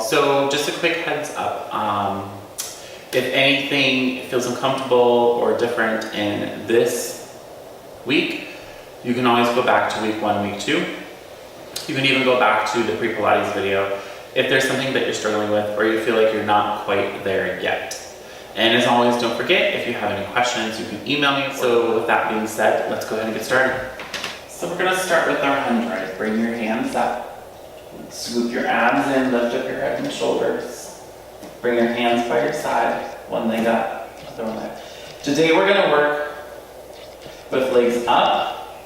So just a quick heads up, if anything feels uncomfortable or different in this week, you can always go back to week 1, week 2. You can even go back to the pre-Pilates video if there's something that you're struggling with or you feel like you're not quite there yet. And as always, don't forget, if you have any questions, you can email me. So with that being said, let's go ahead and get started. So we're gonna start with our 100. Bring your hands up. Scoop your abs in, lift up your head and shoulders. Bring your hands by your side, one leg up, other one leg. Today we're gonna work with legs up,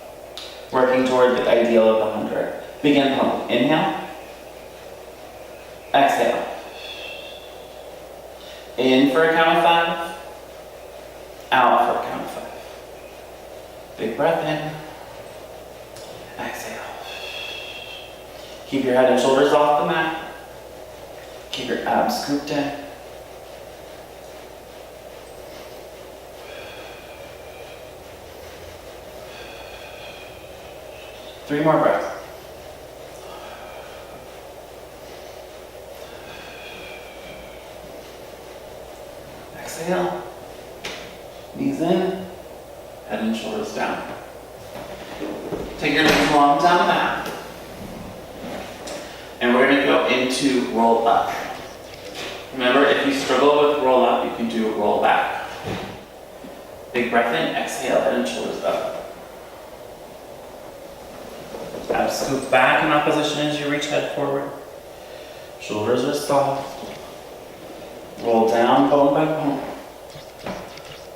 working toward the ideal of 100. Begin pump. Inhale. Exhale. In for a count of 5. Out for a count of 5. Big breath in. Exhale. Keep your head and shoulders off the mat. Keep your abs scooped in. Three more breaths. Exhale. Knees in. Head and shoulders down. Take your legs long down the mat. And we're going to go into roll up. Remember, if you struggle with roll up, you can do roll back. Big breath in, exhale, head and shoulders up. Abs scoop back in opposition as you reach head forward. Shoulders are soft. Roll down, bone by bone.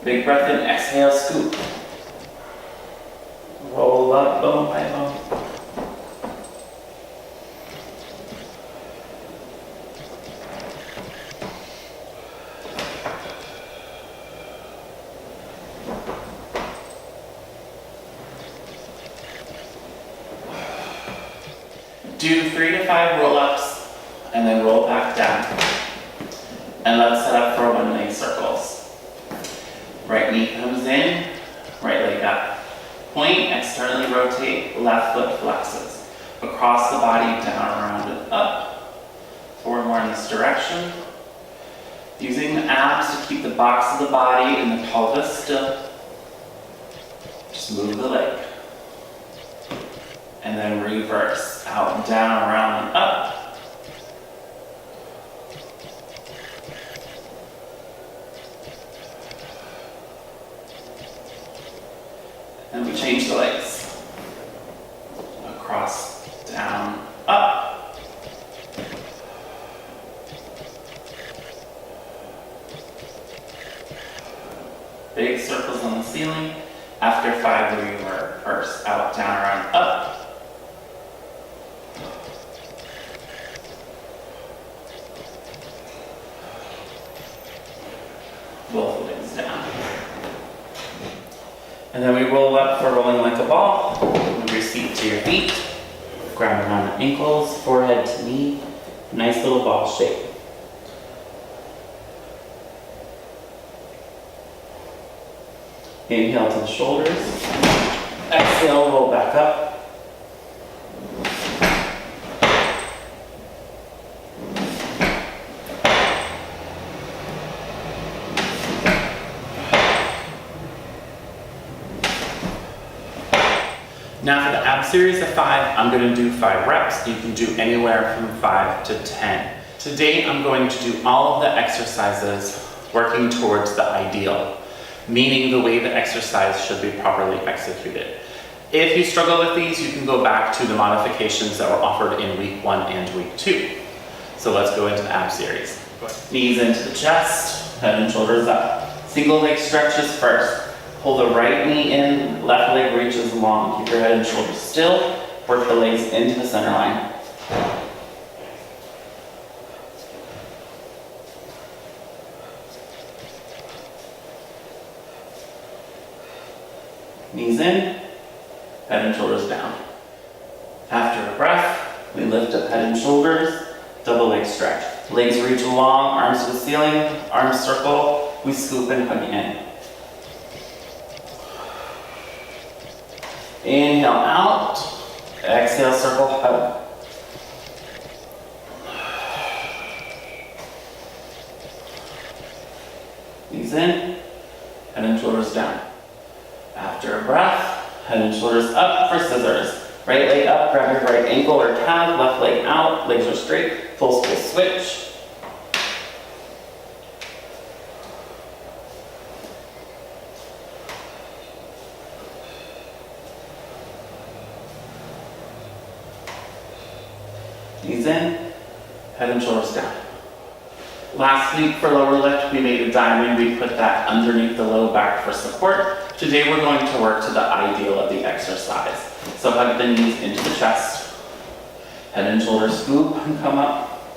Big breath in, exhale, scoop. Roll up, bone by bone. Do 3 to 5 roll-ups and then roll back down. And let's set up for 1 leg circles. Right knee comes in, right leg up. Point, externally rotate, left foot flexes. Across the body, down, around, and up. Forward more in this direction. Using the abs to keep the box of the body and the pelvis still. Just move the leg. And then reverse, out, down, around, and up. And we change the legs. Across, down, up. Big circles on the ceiling. After 5, we reverse, out, down, around, up. Both legs down. And then we roll up for rolling like a ball. Move your seat to your feet. Ground around the ankles, forehead to knee. Nice little ball shape. Inhale to the shoulders. Exhale, roll back up. Now for the ab series of 5, I'm going to do 5 reps. You can do anywhere from 5 to 10. Today I'm going to do all of the exercises working towards the ideal, meaning the way the exercise should be properly executed. If you struggle with these, you can go back to the modifications that were offered in week 1 and week 2. So let's go into the ab series. Knees into the chest, head and shoulders up. Single leg stretches first. Pull the right knee in, left leg reaches long. Keep your head and shoulders still. Work the legs into the center line. Knees in, head and shoulders down. After a breath, we lift up head and shoulders, double leg stretch. Legs reach long, arms to the ceiling, arms circle, we scoop and hug in. Inhale out, exhale, circle, hug. Knees in, head and shoulders down. After a breath, head and shoulders up for scissors. Right leg up, grab your right ankle or calf, left leg out, legs are straight, full space switch. Knees in, head and shoulders down. Last week for lower lift, we made a diamond. We put that underneath the low back for support. Today we're going to work to the ideal of the exercise. So hug the knees into the chest. Head and shoulders scoop and come up.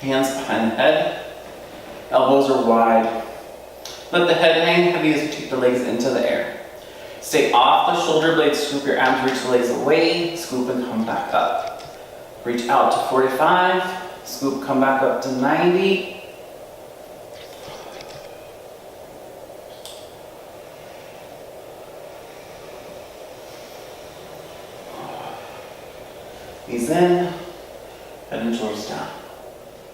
Hands behind the head. Elbows are wide. Let the head hang heavy as you take the legs into the air. Stay off the shoulder blades, scoop your arms, reach the legs away, scoop and come back up. Reach out to 45, scoop, come back up to 90. Knees in, head and shoulders down.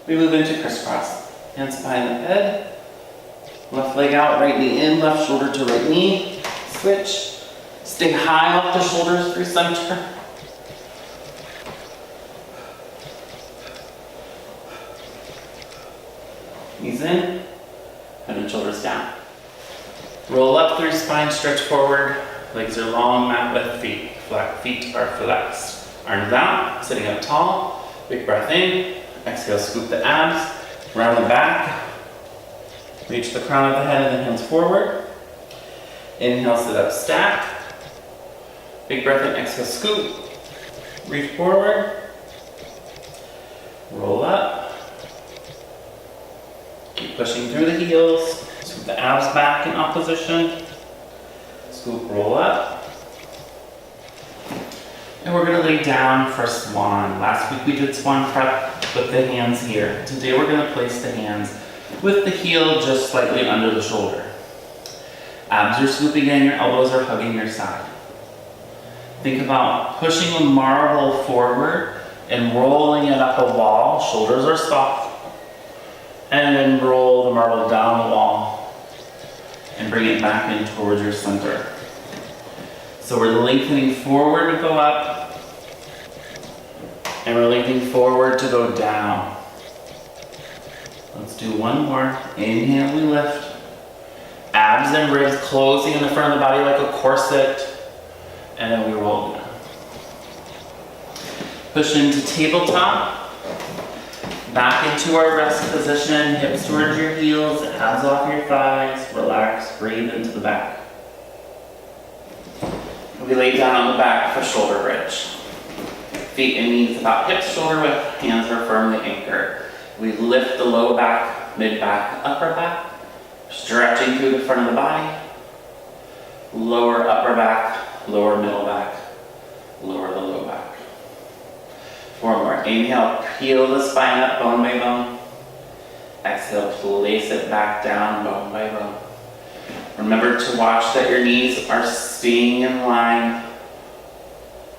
We move into crisscross. Hands behind the head. Left leg out, right knee in, left shoulder to right knee. Switch. Stay high off the shoulders through center. Knees in, head and shoulders down. Roll up through spine, stretch forward. Legs are long, mat width feet. Feet are flexed. Arms out, sitting up tall. Big breath in. Exhale, scoop the abs. Round the back. Reach the crown of the head and the hands forward. Inhale, sit up, stack. Big breath in, exhale, scoop. Reach forward. Roll up. Keep pushing through the heels. Scoop the abs back in opposition. Scoop, roll up. And we're going to lay down for swan. Last week we did swan prep with the hands here. Today we're going to place the hands with the heel just slightly under the shoulder. Abs are scooping in, your elbows are hugging your side. Think about pushing a marble forward and rolling it up a wall. Shoulders are soft. And then roll the marble down the wall and bring it back in towards your center. So we're lengthening forward to go up, and we're lengthening forward to go down. Let's do one more. Inhale, we lift. Abs and ribs closing in the front of the body like a corset, and then we roll down. Push into tabletop. Back into our rest position, hips towards your heels, abs off your thighs. Relax, breathe into the back. We lay down on the back for shoulder bridge. Feet and knees about hips shoulder width, hands are firmly anchored. We lift the low back, mid back, upper back, stretching through the front of the body. Lower upper back, lower middle back, lower the low back. Four more. Inhale, peel the spine up bone by bone. Exhale, place it back down bone by bone. Remember to watch that your knees are staying in line.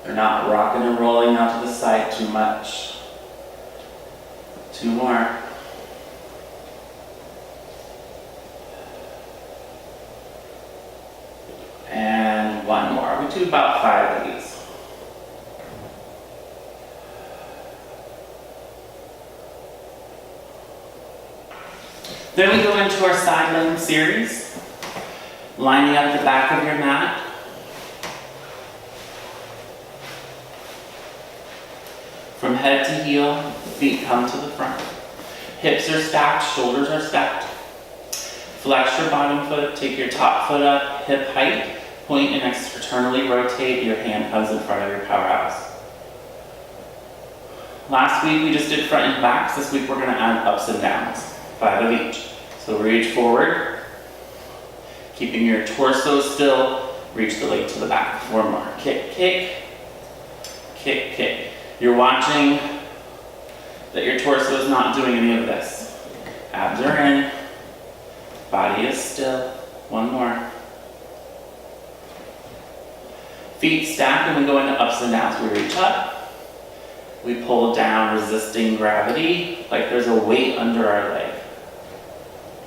They're not rocking and rolling out to the side too much. Two more. And one more. We do about 5 of these. Then we go into our side leg series. Lining up the back of your mat. From head to heel, feet come to the front. Hips are stacked, shoulders are stacked. Flex your bottom foot, take your top foot up, hip height, point and externally rotate, your hand comes in front of your powerhouse. Last week we just did front and backs, this week we're going to add ups and downs, 5 of each. So reach forward. Keeping your torso still, reach the leg to the back. 4 more. Kick, kick, kick, kick. You're watching that your torso is not doing any of this. Abs are in, body is still. 1 more. Feet stacked and we go into ups and downs. We reach up, we pull down resisting gravity like there's a weight under our leg.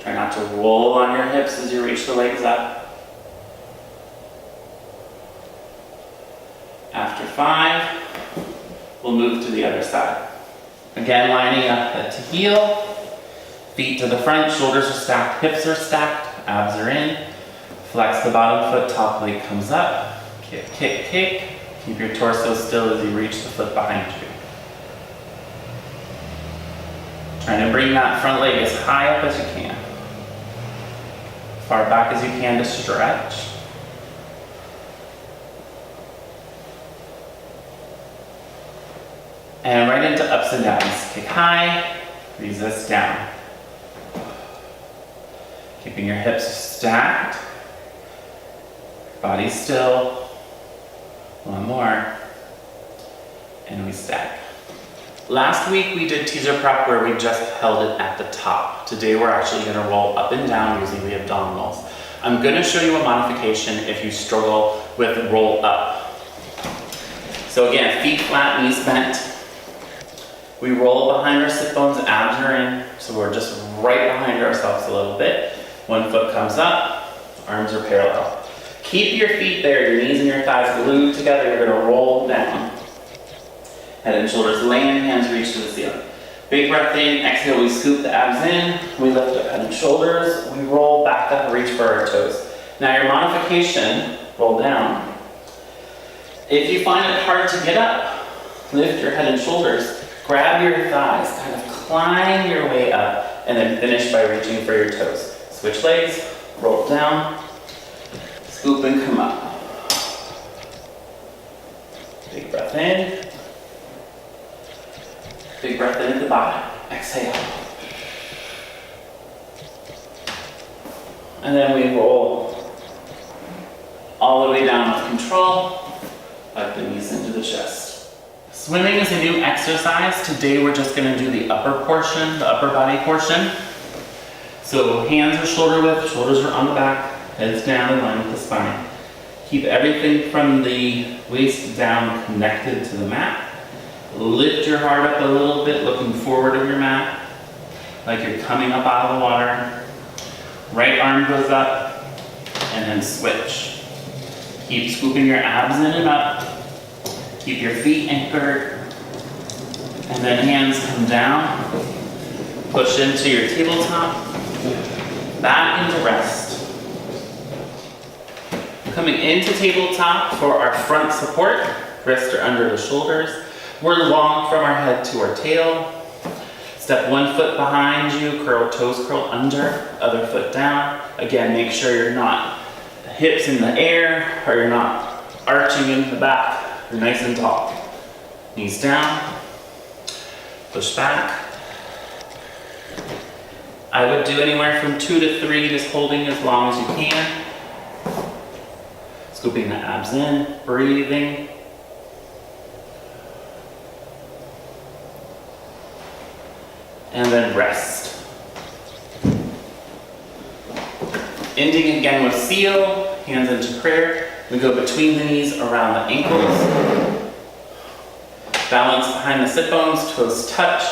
Try not to roll on your hips as you reach the legs up. After 5, we'll move to the other side. Again, lining up head to heel, feet to the front, shoulders are stacked, hips are stacked, abs are in. Flex the bottom foot, top leg comes up. Kick, kick, kick. Keep your torso still as you reach the foot behind you. Trying to bring that front leg as high up as you can. Far back as you can to stretch. And right into ups and downs. Kick high, resist down. Keeping your hips stacked. Body still. One more. And we stack. Last week we did teaser prep where we just held it at the top. Today we're actually going to roll up and down using the abdominals. I'm going to show you a modification if you struggle with roll up. So again, feet flat, knees bent. We roll behind our sit bones, abs are in, so we're just right behind ourselves a little bit. One foot comes up, arms are parallel. Keep your feet there, your knees and your thighs glued together. You're going to roll down. Head and shoulders land, hands reach to the ceiling. Big breath in, exhale, we scoop the abs in, we lift up head and shoulders, we roll back up, reach for our toes. Now your modification, roll down. If you find it hard to get up, lift your head and shoulders, grab your thighs, kind of climb your way up, and then finish by reaching for your toes. Switch legs, roll down, scoop and come up. Big breath in. Big breath in at the bottom. Exhale. And then we roll all the way down with control, like the knees into the chest. Swimming is a new exercise. Today we're just going to do the upper portion, the upper body portion. So hands are shoulder width, shoulders are on the back, heads down in line with the spine. Keep everything from the waist down connected to the mat. Lift your heart up a little bit, looking forward of your mat, like you're coming up out of the water. Right arm goes up, and then switch. Keep scooping your abs in and up. Keep your feet anchored. And then hands come down. Push into your tabletop. Back into rest. Coming into tabletop for our front support. Wrists are under the shoulders. We're long from our head to our tail. Step one foot behind you, curl toes curl under, other foot down. Again, make sure you're not hips in the air or you're not arching into the back. You're nice and tall. Knees down, push back. I would do anywhere from 2 to 3, just holding as long as you can. Scooping the abs in, breathing. And then rest. Ending again with seal, hands into prayer. We go between the knees, around the ankles. Balance behind the sit bones, toes touch.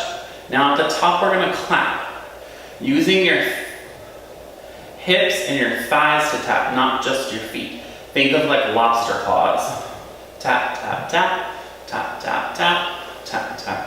Now at the top we're going to clap. Using your hips and your thighs to tap, not just your feet. Think of like lobster claws. Tap, tap, tap, tap, tap, tap, tap, tap.